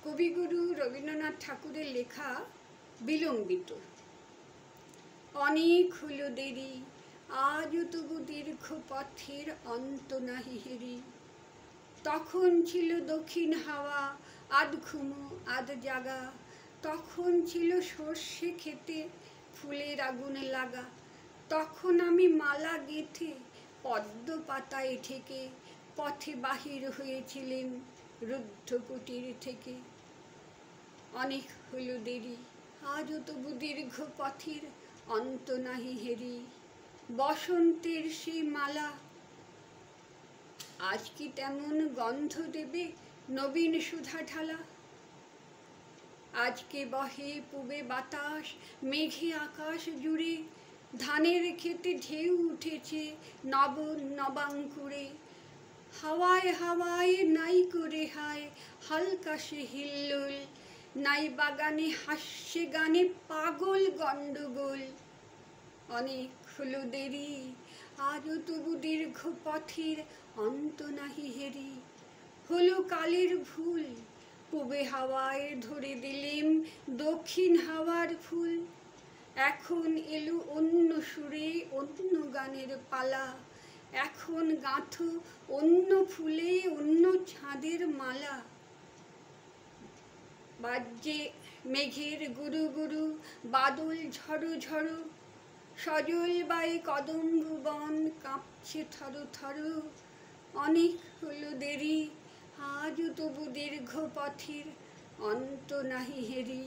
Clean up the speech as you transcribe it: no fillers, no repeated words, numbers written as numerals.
কবিগুরু রবীন্দ্রনাথ ঠাকুরের লেখা বিলম্বিত। অনেক হলো দেরি, আজও তবু দীর্ঘ পথের অন্ত নাহি হেরি। তখন ছিল দক্ষিণ হাওয়া, আধ ঘুমো আধ জাগা। তখন ছিল সর্ষে খেতে ফুলের আগুন লাগা। তখন আমি মালা গেঁথে পদ্ম পাতায় ঠেকে পথে বাহির হয়েছিলেন রুদ্ধ কুটির থেকে। অনেক হলো দেরি, আজও তবু দীর্ঘ পথের অন্ত নাহি হেরি। বসন্তের সেই মালা আজ কি তেমন গন্ধ দেবে নবীন সুধা ঢালা? আজকে বহে পুবে বাতাস, মেঘে আকাশ জুড়ে। ধানের ক্ষেতে ঢেউ উঠেছে নব নবাঙ্কুরে। হাওয়ায় হাওয়ায় নাই করে হায় হালকা সে হিল্লোল। নাই বাগানে হাস্যে গানে পাগল গন্ডগোল। অনেক হলো দেরি, আজও তবু দীর্ঘ পথের অন্ত নাহি হেরি। হলো কালের ভুল, পূবে হাওয়ায় ধরে দিলেম দক্ষিণ হাওয়ার ফুল। এখন এলো অন্য সুরে অন্য গানের পালা। এখন গাঁথো অন্য ফুলে অন্য ছাঁদের মালা। বাজে মেঘের গুরু গুরু, বাদল ঝড়ো ঝড়ো। সজল বাই কদম্ব বন কাঁপছে থরো থরো। অনেক হলো দেরি, আজও তবু দীর্ঘ পথের অন্ত নাহি হেরি।